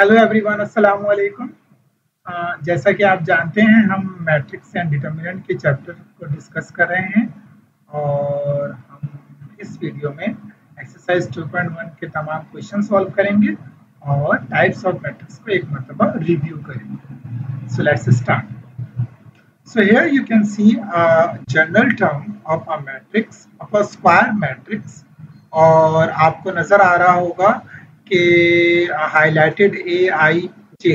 Hello everyone, अस्सलाम वालेकुम। जैसा कि आप जानते हैं, हम मैट्रिक्स एंड डिटर्मिनेंट के चैप्टर को डिस्कस कर रहे हैं और हम इस वीडियो में एक्सरसाइज 2.1 के तमाम क्वेश्चन सॉल्व करेंगे और टाइप्स ऑफ मैट्रिक्स को एक मरतबा रिव्यू करेंगे। So let's start. So here you can see a general term of a matrix, of a square matrix, और आपको नजर आ रहा होगा कि highlighted A I J,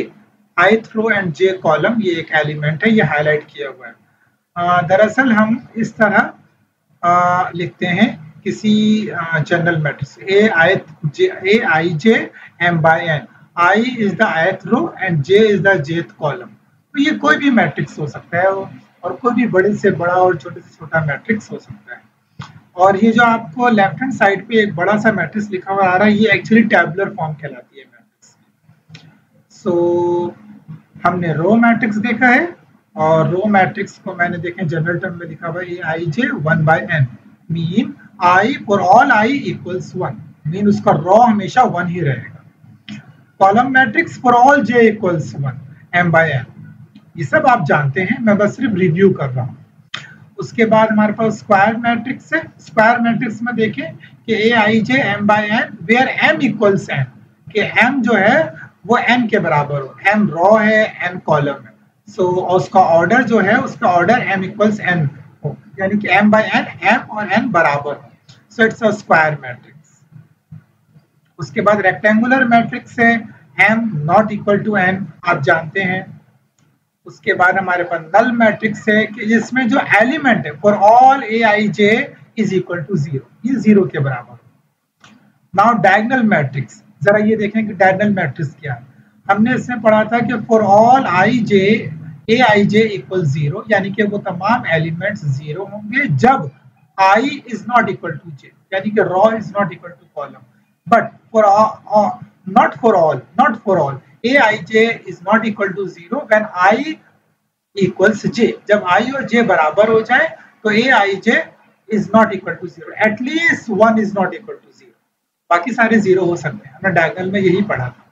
ith row and J column, ये एक एलिमेंट है, ये हाईलाइट किया हुआ है। दरअसल हम इस तरह लिखते हैं किसी general matrix A I J M by N. I is the ith row and J is the jth column. तो ये कोई भी मैट्रिक्स हो सकता है और कोई भी बड़े से बड़ा और छोटे से छोटा मैट्रिक्स हो सकता है। और ये जो आपको लेफ्ट हैंड साइड पे एक बड़ा सा मैट्रिक्स लिखा हुआ आ रहा है, ये एक्चुअली टैबुलर फॉर्म कहलाती है मैट्रिक्स। सो हमने रो मैट्रिक्स देखा है और रो मैट्रिक्स को मैंने देखे जनरल टर्म में लिखा हुआ है आई जे 1/n, mean I for all I equals 1, mean उसका रॉ हमेशा 1 ही रहेगा। Column matrix for all J equals 1 m/n, ये सब आप जानते हैं, मैं बस सिर्फ रिव्यू कर रहा हूँ। उसके बाद हमारे पास स्क्वायर मैट्रिक्स है। स्क्वायर मैट्रिक्स में देखें कि A I J M by N where M equals N, कि एम जो है वो एन के बराबर हो, एन रॉ है, एन कॉलम है। सो उसका ऑर्डर जो है, उसका ऑर्डर एम इक्वल्स एन हो, यानी कि एम बाई एन, एम और एन बराबर हो। So it's a square matrix. उसके बाद रेक्टेंगुलर मैट्रिक्स है, M not equal to N, आप जानते हैं। उसके बाद हमारे पास नल मैट्रिक्स है कि जिसमें जो एलिमेंट है for all A I J is equal to 0, ये 0 के बराबर। नाउ डायगोनल मैट्रिक्स, जरा ये देखें कि डायगोनल मैट्रिक्स क्या है। हमने इसमें पढ़ा था कि for all I J A I J equal 0, यानी कि वो तमाम एलिमेंट्स 0 होंगे जब I is not equal to J, यानी कि row is not equal to column. But for not for all aij is not equal to 0 when I equals j, जब i और j बराबर हो जाए तो aij is not equal to 0, at least 1 is not equal to 0, बाकी सारे 0 हो सकते हैं। हमने डायगोनल में यही पढ़ा था।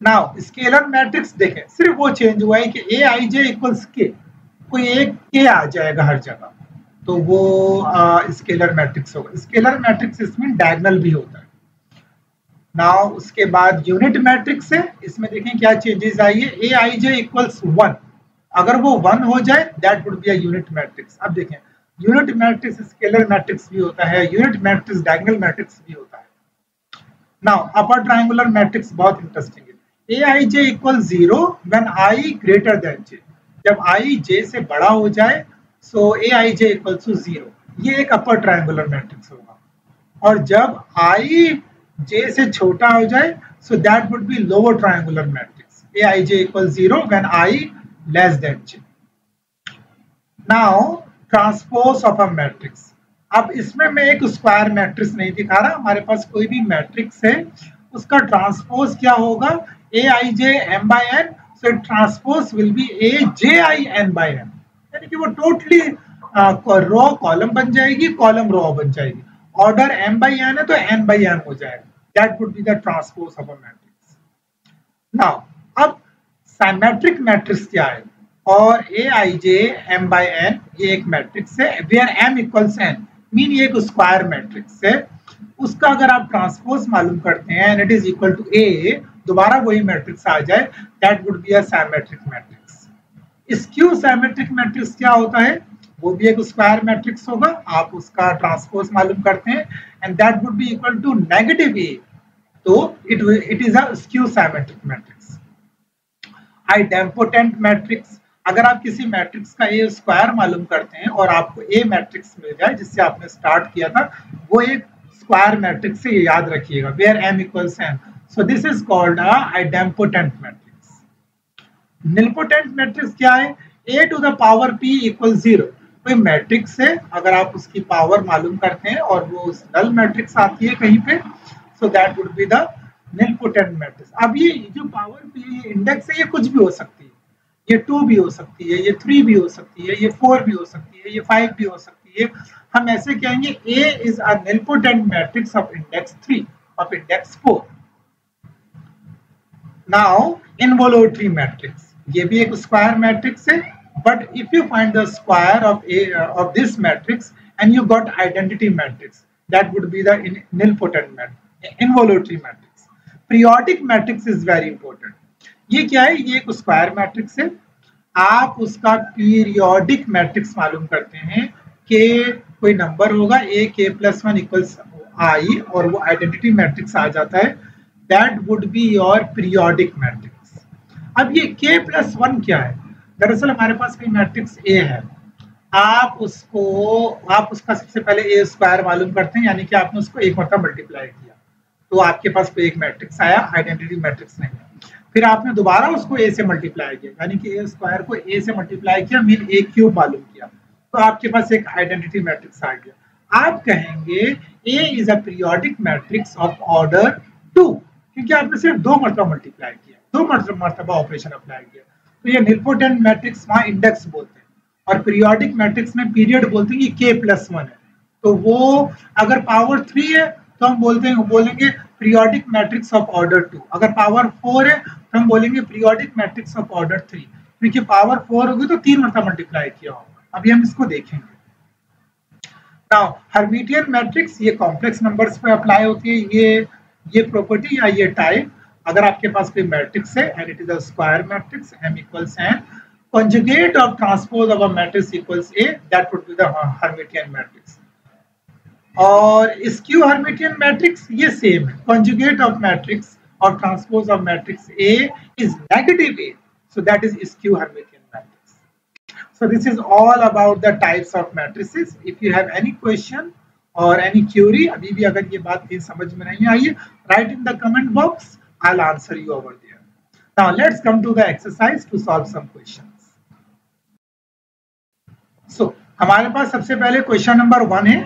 नाउ स्केलर मैट्रिक्स देखें, सिर्फ वो चेंज हुआ है कि aij इक्वल्स k, कोई एक k आ जाएगा हर जगह, तो वो स्केलर मैट्रिक्स होगा। स्केलर मैट्रिक्स इसमें डायगोनल भी होता है। नाउ उसके बाद यूनिट मैट्रिक्स है, इसमें देखें क्या चेंजेस आई है। ए आई जे इक्वल्स 1, अगर वो 1 हो जाए that would be a unit matrix. अब देखें, यूनिट मैट्रिक्स स्केलर मैट्रिक्स भी होता है, यूनिट मैट्रिक्स डायगोनल मैट्रिक्स भी होता है। नाउ अपर ट्रायंगुलर मैट्रिक्स बहुत इंटरेस्टिंग है। A I J equal 0 when I greater than J, जब आई जे से बड़ा हो जाए सो ए आई जे इक्वल्स टू 0, ये एक अपर ट्रायंगुलर मैट्रिक्स होगा। और जब आई j से छोटा हो जाए so that would be lower triangular matrix, aij equals 0 when I less than j. Now transpose of a matrix, अब इसमें मैं एक स्क्वायर मैट्रिक्स नहीं दिखा रहा, हमारे पास कोई भी मैट्रिक्स है उसका ट्रांसपोज क्या होगा, aij m by n, so transpose will be aj n by n, यानी कि वो टोटली रो कॉलम बन जाएगी, कॉलम रो बन जाएगी। ऑर्डर m by n है तो n by n हो जाएगा। That would be the transpose of a matrix. Now, अब symmetric matrix क्या है, और aij m by n ये एक मैट्रिक्स है where m equals n, mean ये एक स्क्वायर मैट्रिक्स है, उसका अगर आप ट्रांसपोज मालूम करते हैं and it is equal to a, दोबारा वही मैट्रिक्स आ जाए, that would be a symmetric matrix. Skew symmetric matrix क्या होता है, वो भी एक स्क्वायर मैट्रिक्स होगा, आप उसका ट्रांसपोज मालूम करते हैं and that would be equal to negative A, तो it is a skew symmetric matrix. Idempotent matrix, अगर आप किसी मैट्रिक्स का ए स्क्वायर मालूम करते हैं और आपको ए मैट्रिक्स मिल जाए जिससे आपने स्टार्ट किया था, वो एक स्क्वायर मैट्रिक्स से, याद रखिएगा, where M equals N, so this is called a idempotent matrix. Nilpotent matrix क्या है, a to the power p equal 0, कोई मैट्रिक्स है, अगर आप उसकी पावर मालूम करते हैं और वो नल मैट्रिक्स आती है कहीं पे, so that would be the nilpotent matrix. अब ये जो पावर p इंडेक्स है, ये कुछ भी हो सकती है, ये 2 भी हो सकती है, ये 3 भी हो सकती है, ये 4 भी हो सकती है, ये 5 भी हो सकती है। हम ऐसे कहेंगे a is a nilpotent matrix of index 3, of index 4। Now involutory matrix, ये भी एक स्क्वायर मैट्रिक्स है, but if you find the square of this matrix and you got identity matrix, that would be the nilpotent matrix, involutory matrix. Periodic matrix is very important. ये क्या है? ये एक square matrix है, आप उसका periodic matrix मालूम करते हैं कि कोई नंबर होगा a k plus 1 equals I और वो आइडेंटिटी मैट्रिक्स आ जाता है, that would be your periodic matrix. अब ये k plus 1 क्या है? दरअसल हमारे पास कोई मैट्रिक्स A है, आप उसका सबसे पहले ए स्क्वायर मालूम करते हैं, यानी कि आपने उसको एक मरतबा मल्टीप्लाई किया तो आपके पास कोई एक मैट्रिक्स आया, आइडेंटिटी मैट्रिक्स नहीं है। फिर आपने दोबारा उसको ए से मल्टीप्लाई किया, यानी कि ए स्क्वायर को ए से मल्टीप्लाई किया, मीन ए क्यूब मालूम किया, तो आपके पास एक आइडेंटिटी मैट्रिक्स आ गया। आप कहेंगे A is a periodic matrix of order 2, क्योंकि आपने सिर्फ दो मरतबा मल्टीप्लाई किया, दो मरतबा ऑपरेशन अप्लाई किया, तो ये निलपोटेंट मैट्रिक्स वहां इंडेक्स बोलते हैं, और पीरियोडिक मैट्रिक्स में पीरियड बोलते हैं कि k+1 है, तो वो अगर पावर 3 है तो हम बोलेंगे पीरियोडिक मैट्रिक्स ऑफ ऑर्डर 2, अगर पावर 4 है तो हम बोलेंगे पीरियोडिक मैट्रिक्स ऑफ ऑर्डर 3, क्योंकि पावर 4 होगी तो 3 मरतबा मल्टीप्लाई किया होगा। अभी हम इसको देखेंगे। नाउ हर्मिटियन मैट्रिक्स ये कॉम्प्लेक्स नंबर्स पे अप्लाई होती है, ये प्रॉपर्टी या ये टाइप। अगर आपके पास कोई मैट्रिक्स है and it is a square matrix, m equals n, conjugate of transpose of a matrix equals A, that would be the Hermitian matrix. और skew Hermitian matrix ये सेम है, conjugate of matrix or transpose of matrix A is negative A, so that is skew Hermitian matrix. So this is all about the types of matrices. If you have any question or any query, अभी भी अगर ये बात कहीं समझ में नहीं आई है, write in the comment box, I'll answer you over there. Now let's come to the exercise to solve some questions. हमारे पास सबसे पहले क्वेश्चन नंबर 1 है,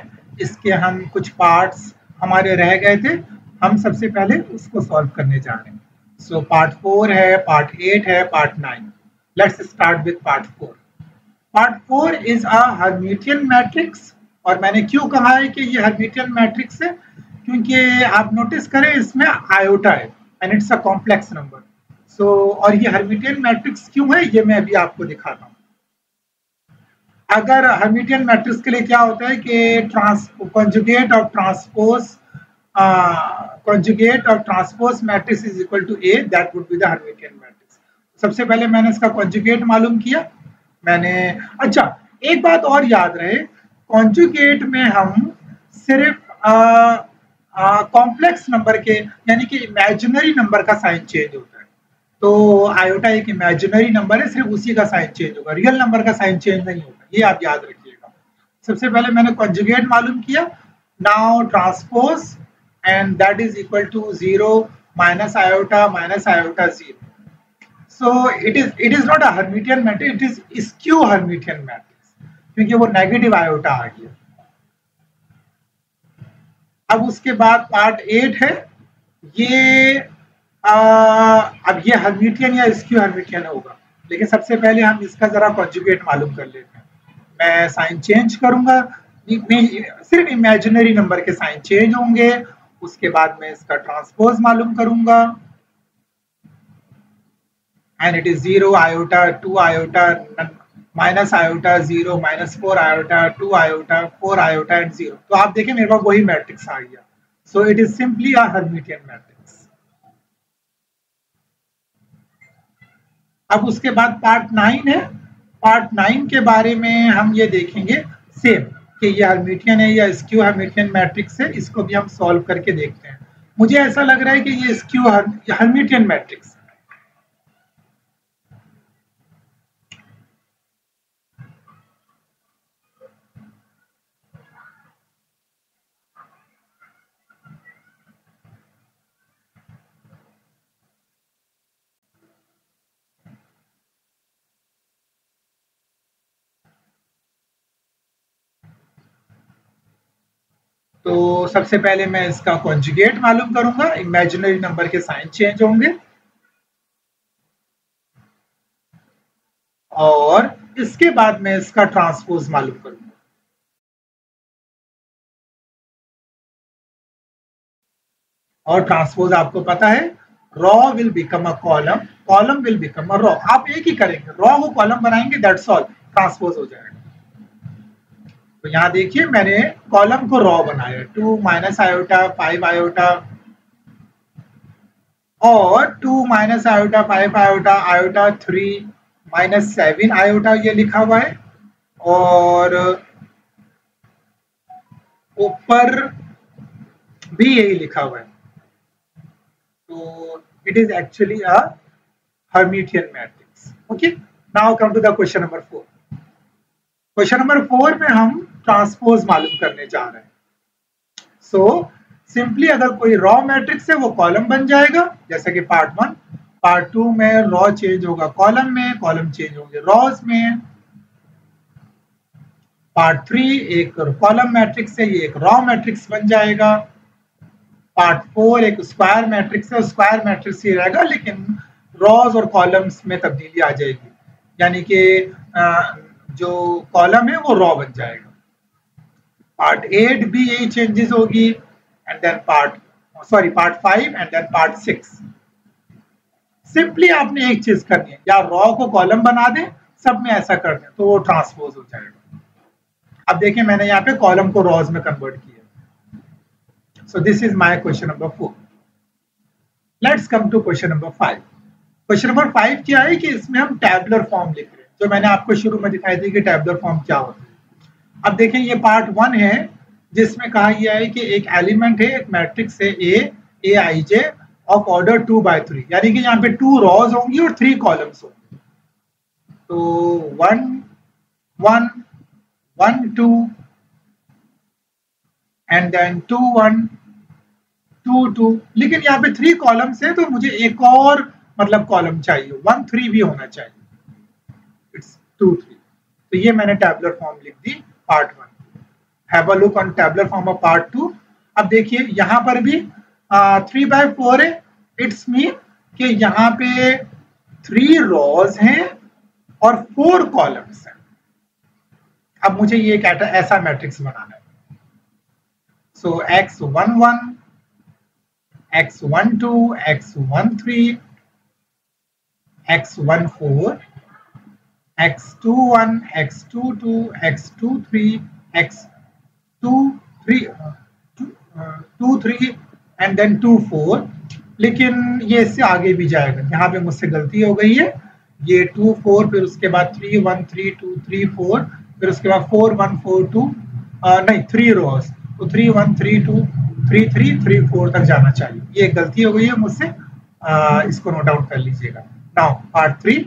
इसके हम कुछ पार्ट्स हमारे रह गए थे, हम सबसे पहले उसको सॉल्व करने जा रहे हैं। सो पार्ट 4 है, पार्ट 8 है, part 9। Let's start with part 4। Part 4 is a Hermitian matrix, और मैंने क्यों कहा है कि ये हर्मिटियन मैट्रिक्स है, क्योंकि आप नोटिस करें इसमें आयोटा है and it's a complex number. So और ये हर्मिटियन मैट्रिक्स क्यों है, ये मैं अभी आपको दिखाता हूँ। अगर हर्मिटियन मैट्रिक्स के लिए क्या होता है कि conjugate of transpose matrix is equal to A, that would be the Hermitian matrix। सबसे पहले मैंने इसका conjugate मालूम किया, अच्छा एक बात और याद रहे, conjugate में हम सिर्फ कॉम्प्लेक्स नंबर के, यानी कि इमेजिनरी नंबर का साइन चेंज होता है, तो आयोटा एक इमेजिनरी नंबर है, सिर्फ उसी का साइन चेंज होगा, रियल नंबर का साइन चेंज नहीं होगा, ये आप याद रखिएगा। सबसे पहले मैंने कॉन्जुगेट मालूम किया, now transpose and that is equal to 0 minus iota 0। So it is not a Hermitian matrix, it is skew Hermitian matrix, क्योंकि वो नेगेटिव आयोटा आ गया। अब उसके बाद पार्ट 8 है, ये अब ये हर्मिटियन या स्क्यू हर्मिटियन होगा, लेकिन सबसे पहले हम इसका जरा कॉन्जुगेट मालूम कर लेते हैं। मैं साइन चेंज करूंगा, सिर्फ इमेजिनरी नंबर के साइन चेंज होंगे, उसके बाद मैं इसका ट्रांसपोज मालूम करूंगा and it is 0 iota 2 iota minus iota 0 minus 4 iota 2 iota 4 iota and 0। तो आप देखें मेरे पास वही मैट्रिक्स आ गया, सो it is simply a Hermitian matrix. अब उसके बाद पार्ट 9 है, पार्ट 9 के बारे में हम ये देखेंगे सेम कि ये हर्मिटियन है या स्क्यू हर्मिटियन मैट्रिक्स है, इसको भी हम सॉल्व करके देखते हैं। मुझे ऐसा लग रहा है कि ये स्क्यू हर्मिटियन मैट्रिक्स। तो सबसे पहले मैं इसका कॉन्जुगेट मालूम करूंगा, इमेजिनरी नंबर के साइन चेंज होंगे, और इसके बाद मैं इसका ट्रांसपोज मालूम करूंगा। और ट्रांसपोज आपको पता है, raw will become a column, column will become a raw. आप एक ही करेंगे, रॉ को कॉलम बनाएंगे, दैट्स ऑल, ट्रांसपोज हो जाएगा। तो यहाँ देखिए मैंने कॉलम को रॉ बनाया, 2 माइनस आयोटा 5 आयोटा और 2 minus iota 5 iota iota 3 minus 7 iota ये लिखा हुआ है, और ऊपर भी यही लिखा हुआ है। तो it is actually a Hermitian matrix. Okay. Now come to the question number 4. Question number 4 में हम ट्रांसपोज मालूम करने जा रहे हैं। सो सिंपली अगर कोई रॉ मैट्रिक्स है वो कॉलम बन जाएगा, जैसे कि पार्ट 1। पार्ट 2 में रॉ चेंज होगा कॉलम में, कॉलम चेंज होंगे रॉज में। पार्ट 3 एक कॉलम मैट्रिक्स है, ये एक रॉ मैट्रिक्स बन जाएगा। पार्ट 4 एक स्क्वायर मैट्रिक्स है, स्क्वायर मैट्रिक्स ही रहेगा लेकिन रॉज और कॉलम्स में तब्दीली आ जाएगी, यानी कि जो कॉलम है वो रॉ बन जाएगा। पार्ट 8 भी यही चेंजेस होगी, and then part 5 and then part 6। Simply आपने एक चीज करनी है, या रॉ को कॉलम बना दें, सब में ऐसा कर दें तो वो ट्रांसपोज हो जाएगा। अब देखिए मैंने यहाँ पे कॉलम को रॉज में कन्वर्ट किया। So this is my question number 4. Let's come to question number 5. Question number 5 क्या है कि इसमें हम टैबुलर फॉर्म लिख रहे हैं, जो मैंने आपको शुरू में दिखाई थी कि टैबुलर फॉर्म क्या होता है। अब देखें ये पार्ट 1 है जिसमें कहा गया है कि एक एलिमेंट है, एक मैट्रिक्स है A I J of order 2/3, यानी कि यहाँ पे 2 रॉज होंगी और 3 कॉलम्स होंगे। तो 1 1 1 2 एंड देन 2 1 2 2, लेकिन यहाँ पे 3 कॉलम्स है तो मुझे एक और मतलब कॉलम चाहिए, 1 3 भी होना चाहिए, इट्स 2 3। तो ये मैंने टैबुलर फॉर्म लिख the part 1। Have a look on tabular form of part 2। अब देखिए यहाँ पर भी 3/4 है, इट्स मीन कि यहाँ पे 3 रॉज हैं और 4 कॉलम्स हैं। अब मुझे ये ऐसा मैट्रिक्स बनाना है। So x11 x12 x13 x14 x21 x22 x23 x23 and then 24। लेकिन ये इससे आगे भी जाएगा, यहाँ पे मुझसे गलती हो गई है, ये 2 4 फिर उसके बाद 3 1 3 2 3 4 फिर उसके बाद 4 1 4 2 नहीं 3 रोज, तो 3 1 3 2 3 3 3 4 तक जाना चाहिए। ये गलती हो गई है मुझसे, इसको नोट डाउन कर लीजिएगा। Now part 3।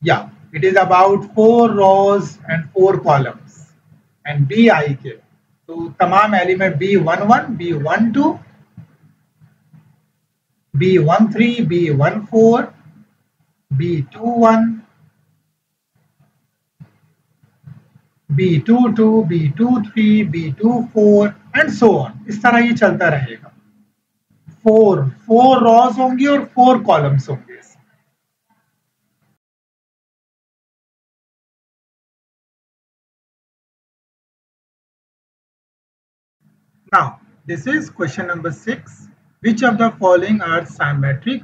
Yeah, it is about 4 rows and 4 columns and BIK. तो तमाम element B11, B12, B13, B14, B21, B22, B23, B24 and so on, इस तरह ये चलता रहेगा। 4 रॉज होंगी और 4 कॉलम्स होंगे। Now, this is question number 6. Which of the following are symmetric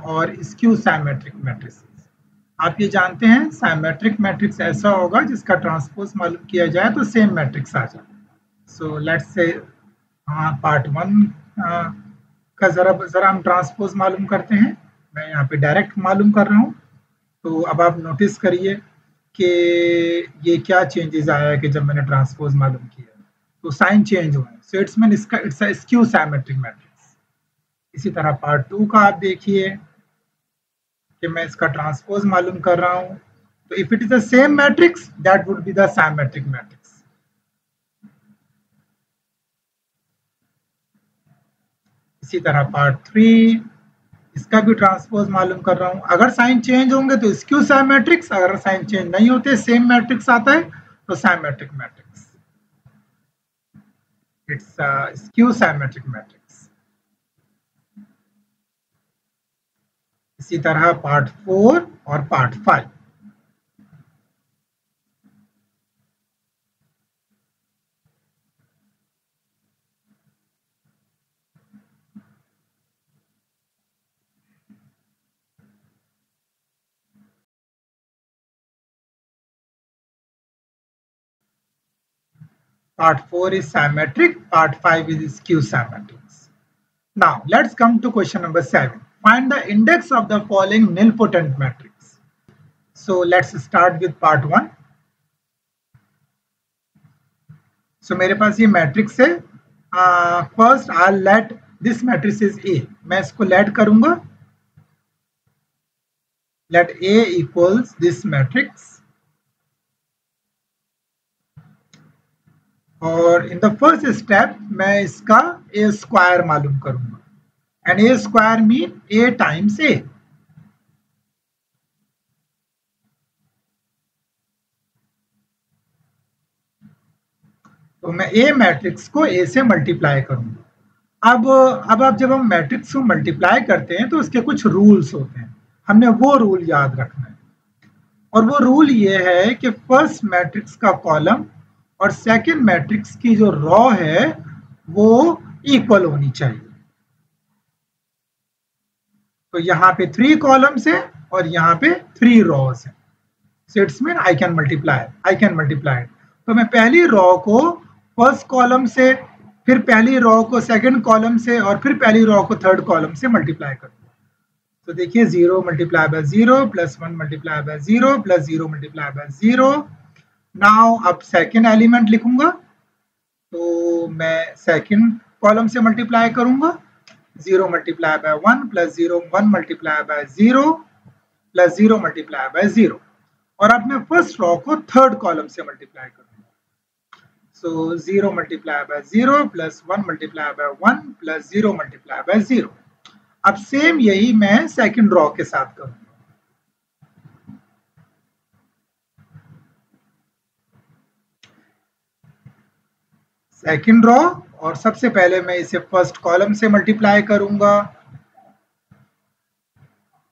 or skew symmetric matrices? आप ये जानते हैं साइमेट्रिक मैट्रिक्स ऐसा होगा जिसका ट्रांसपोज मालूम किया जाए तो सेम मैट्रिक्स आ जाए। सो लेट्स से पार्ट 1 का जरा हम ट्रांसपोज मालूम करते हैं। मैं यहाँ पे डायरेक्ट मालूम कर रहा हूँ। तो अब आप नोटिस करिए कि ये क्या चेंजेस आया है कि जब मैंने ट्रांसपोज मालूम किया तो साइन चेंज हुआ है। सो इट्स मीन इसका it's a skew symmetric matrix. इसी तरह पार्ट 2 का आप देखिए कि मैं इसका ट्रांसपोज मालूम कर रहा हूं, तो if it is the same matrix that would be the symmetric matrix. इसी तरह पार्ट 3 इसका भी ट्रांसपोज मालूम कर रहा हूं। अगर साइन चेंज होंगे तो स्क्यू साइमेट्रिक्स, अगर साइन चेंज नहीं होते सेम मैट्रिक्स आता है तो symmetric matrix. It's skew symmetric matrix. इसी तरह पार्ट 4 और part 5। Part 4 is symmetric. Part 5 is skew symmetrics. Now, let's come to question number 7. Find the index of the following nilpotent matrix. So, let's start with part 1. So, मेरे पास ये matrix है. First, I'll let this matrix is A. मैं इसको let करूंगा. Let A equals this matrix. और in the first step मैं इसका ए square मालूम करूंगा and A square mean A times A. तो मैं ए मैट्रिक्स को ए से मल्टीप्लाई करूंगा. अब जब हम मैट्रिक्स को मल्टीप्लाई करते हैं तो उसके कुछ रूल्स होते हैं. हमने वो रूल याद रखना है और वो रूल ये है कि फर्स्ट मैट्रिक्स का कॉलम और सेकंड मैट्रिक्स की जो रॉ है वो इक्वल होनी चाहिए. तो यहाँ पे 3 कॉलम्स है और यहाँ पे 3 रॉज है. So it's mean I can multiply it. तो मैं पहली रॉ को फर्स्ट कॉलम से, फिर पहली रॉ को सेकंड कॉलम से और फिर पहली रॉ को थर्ड कॉलम से मल्टीप्लाई करूंगा. तो देखिए 0 multiply by 0 plus 1 multiply by 0 plus 0 multiply by 0. Now अब सेकंड एलिमेंट लिखूंगा तो मैं सेकंड कॉलम से मल्टीप्लाई करूंगा. 0 multiply by 1 plus 0 1 multiply by 0 plus 0 multiply by 0. और अब मैं फर्स्ट रॉ को थर्ड कॉलम से मल्टीप्लाई करूंगा. सो 0 multiply by 0 plus 1 multiply by 1 plus 0 multiply by 0. अब सेम यही मैं सेकंड रॉ के साथ करूंगा. सेकंड रॉ और सबसे पहले मैं इसे फर्स्ट कॉलम से मल्टीप्लाई करूंगा,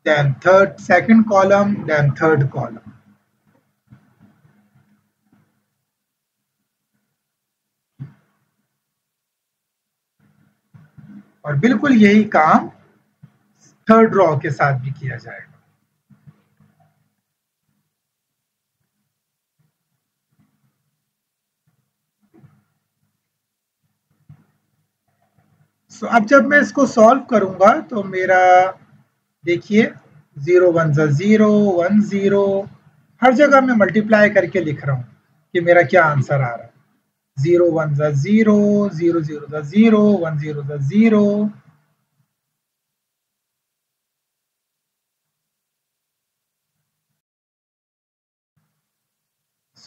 then third second column, then third column. और बिल्कुल यही काम थर्ड रॉ के साथ भी किया जाएगा. So, अब जब मैं इसको सॉल्व करूंगा तो मेरा देखिए 0 1 0 1 0 हर जगह मैं मल्टीप्लाई करके लिख रहा हूं कि मेरा क्या आंसर आ रहा है. 0 1 0 0 0 0 1 0 0.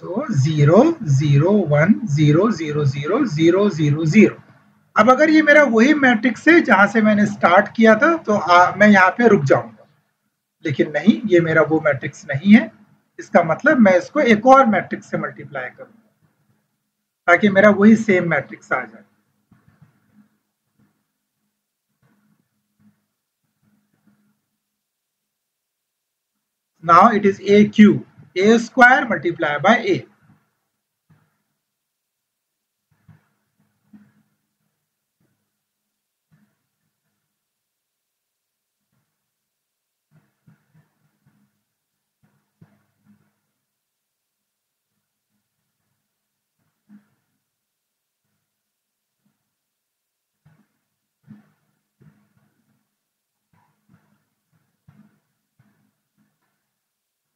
So 0 0 1 0 0 0 0 0 0. अब अगर ये मेरा वही मैट्रिक्स है जहां से मैंने स्टार्ट किया था तो मैं यहाँ पे रुक जाऊंगा, लेकिन नहीं, ये मेरा वो मैट्रिक्स नहीं है. इसका मतलब मैं इसको एक और मैट्रिक्स से मल्टीप्लाई करूंगा ताकि मेरा वही सेम मैट्रिक्स आ जाए. Now it is a cube, a square multiplied by a.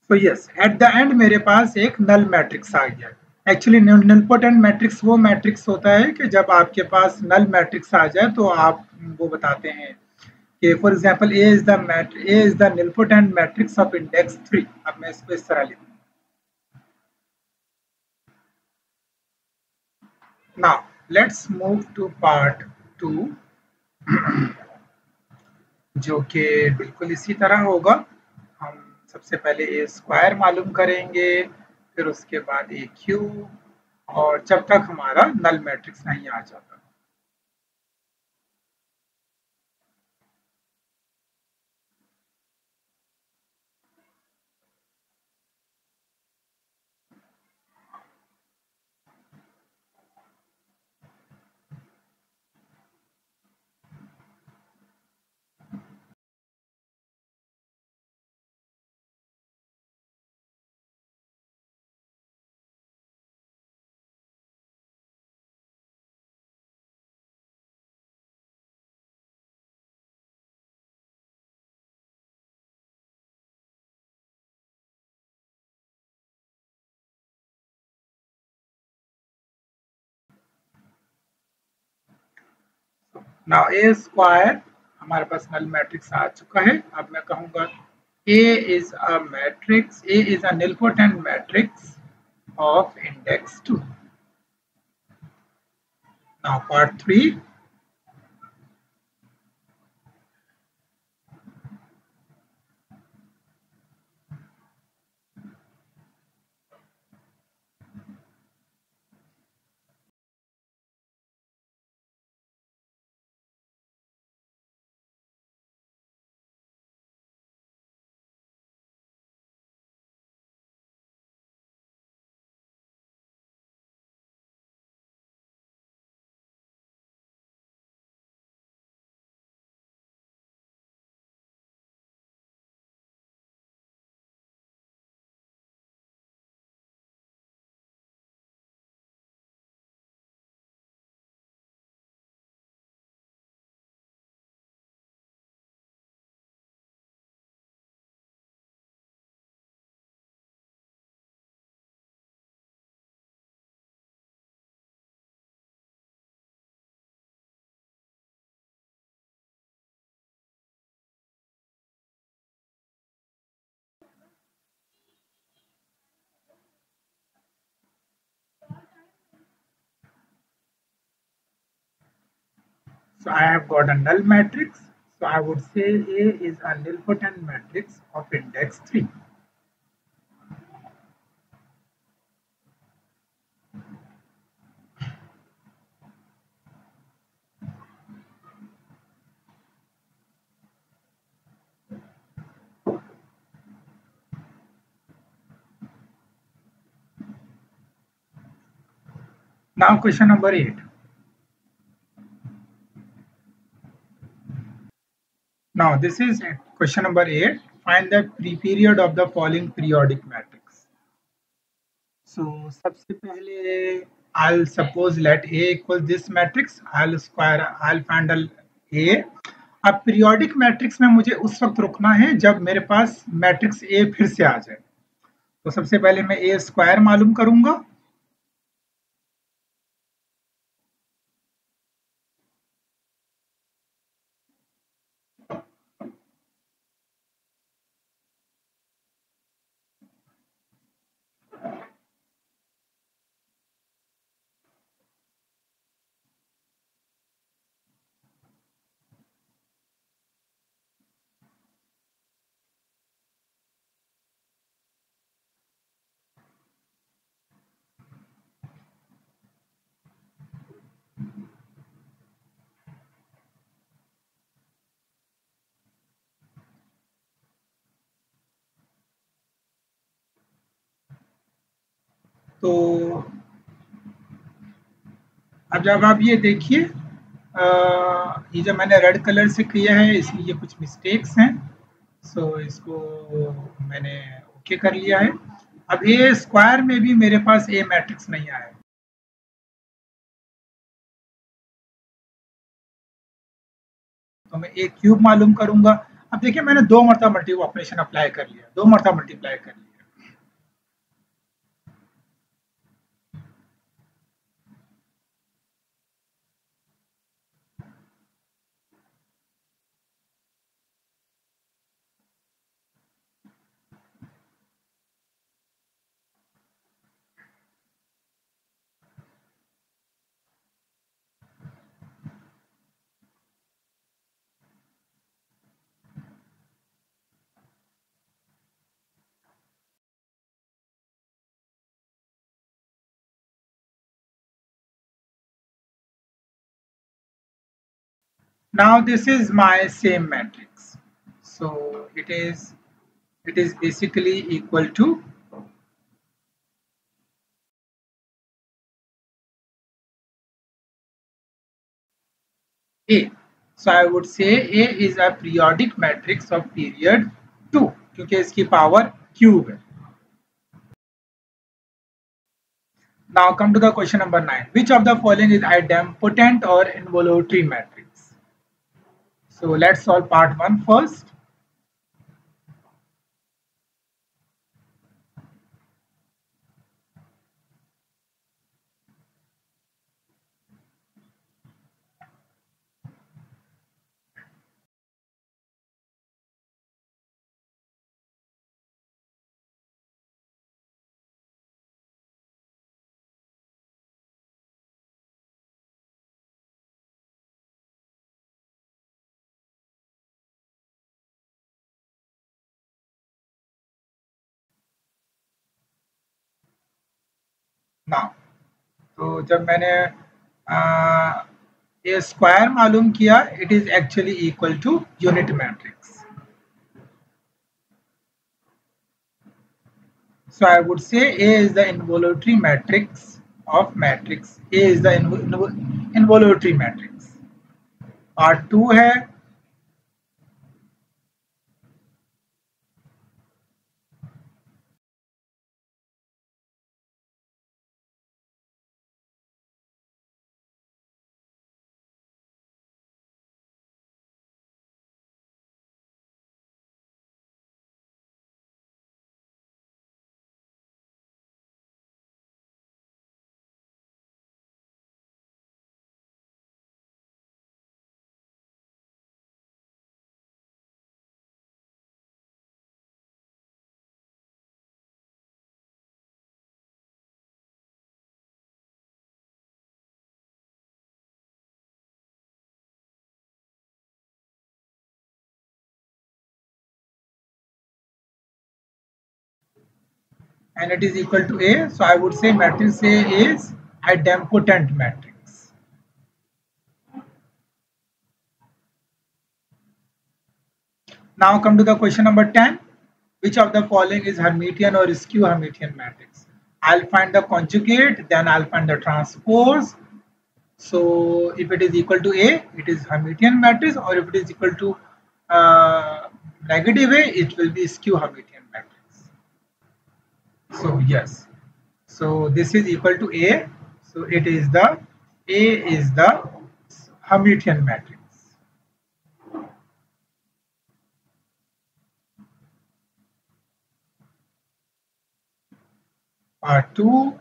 So yes, at the end मेरे पास एक नल मैट्रिक्स आ गया. एक्चुअली निलपोटेंट मैट्रिक्स वो मैट्रिक्स होता है कि जब आपके पास नल मैट्रिक्स आ जाए तो आप वो बताते हैं कि for example A is the nilpotent matrix of index 3. अब मैं इसको इस तरह लिखूंगा. Now let's move to part 2 जो कि बिल्कुल इसी तरह होगा. हम सबसे पहले ए स्क्वायर मालूम करेंगे, फिर उसके बाद ए क्यूब, और जब तक हमारा नल मैट्रिक्स नहीं आ जाता. नाउ ए स्क्वायर हमारे पास नल मैट्रिक्स आ चुका है। अब मैं कहूंगा A is a matrix, A is a nilpotent matrix of index 2. Now part 3. So I have got a null matrix. So I would say A is a nilpotent matrix of index 3. Now question number 8. Now this is question number 8. Find the period of the following periodic matrix. So सबसे पहले I'll suppose let A equals this matrix. I'll find A. अब periodic matrix में मुझे उस वक्त रुकना है जब मेरे पास मैट्रिक्स ए फिर से आ जाए। तो सबसे पहले मैं ए स्क्वायर मालूम करूंगा। तो अब जब आप ये देखिए, ये जो मैंने रेड कलर से किया है इसमें ये कुछ मिस्टेक्स हैं। सो इसको मैंने ओके कर लिया है। अब ए स्क्वायर में भी मेरे पास ए मैट्रिक्स नहीं आया है। तो मैं ए क्यूब मालूम करूंगा। अब देखिए मैंने दो मरतबा मल्टी ऑपरेशन अप्लाई कर लिया, दो मरतबा मल्टीप्लाई कर लिया। Now this is my same matrix. So it is basically equal to A. So I would say A is a periodic matrix of period 2 क्योंकि इसकी पावर क्यूब है। Now come to the question number 9. Which of the following is idempotent or involutory matrix? So let's solve part 1 first. Now तो जब मैंने ये square मालूम किया, it is actually equal to unit matrix. So I would say A is the involutory matrix of matrix. A is the involutory matrix. Part 2 है and it is equal to A. So I would say matrix A is idempotent matrix. Now come to the question number 10. Which of the following is Hermitian or skew Hermitian matrix? I'll find the conjugate, then I'll find the transpose. So if it is equal to A, it is Hermitian matrix, or if it is equal to negative A, it will be skew Hermitian matrix. So yes, so this is equal to A, so it is the A is the Hermitian matrix. Part 2.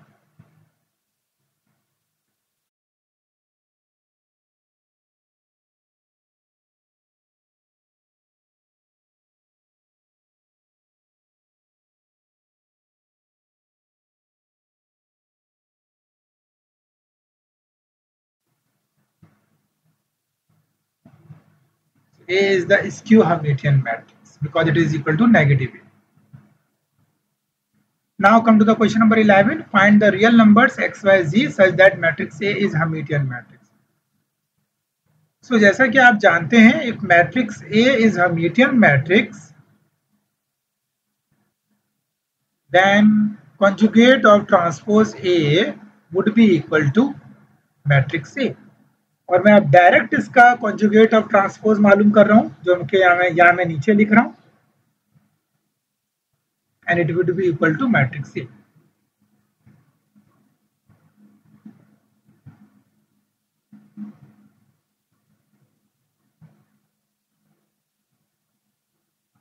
A is the skew Hermitian matrix because it is equal to negative A. Now come to the question number 11. Find the real numbers x, y, z such that matrix A is Hermitian matrix. So जैसा कि आप जानते हैं, if matrix A is Hermitian matrix, then conjugate of transpose A would be equal to matrix A. और मैं अब direct इसका conjugate of transpose मालूम कर रहा हूं, जो यहाँ मैं नीचे लिख रहा हूं, and it would be equal to matrix A.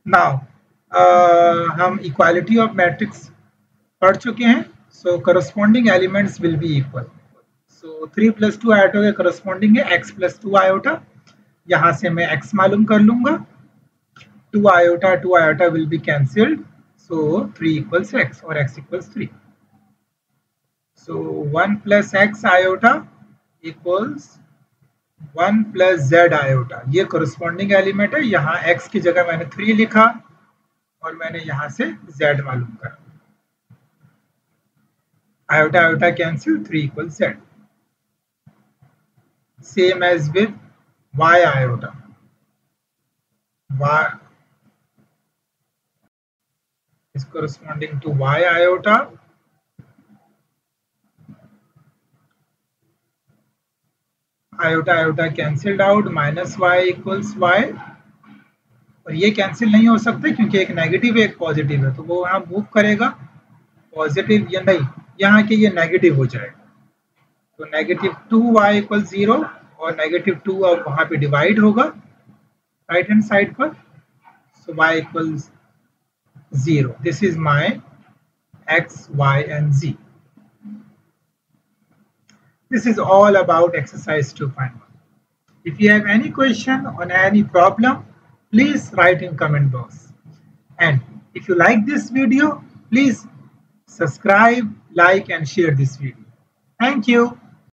Now हम equality of matrix पढ़ चुके हैं, so corresponding elements will be equal. So 3 plus 2 iota के corresponding है x plus 2 iota. यहाँ से मैं x मालूम कर लूंगा. 2 iota will be cancelled. So 3 equals x or x equals 3. So 1 plus x iota equals 1 plus z iota. ये corresponding element है. यहाँ x की जगह मैंने 3 लिखा और मैंने यहाँ से z मालूम करा. Iota cancel, 3 equals z. Same as with y iota. Y is corresponding to y iota. Iota cancelled out, minus y equals y. और ये कैंसिल नहीं हो सकते क्योंकि एक नेगेटिव है एक पॉजिटिव है, तो वो यहाँ मूव करेगा. पॉजिटिव या नहीं, यहाँ के ये नेगेटिव हो जाएगा. तो नेगेटिव 2y इक्वल 0 और नेगेटिव 2 अब वहां पे डिवाइड होगा राइट हैंड साइड पर. सो y equals 0. This is my x, y and z. This is all about exercise 2.1. If you have any question or any problem, please write in comment box. And if you like this video, please subscribe, like and share this video. Thank you.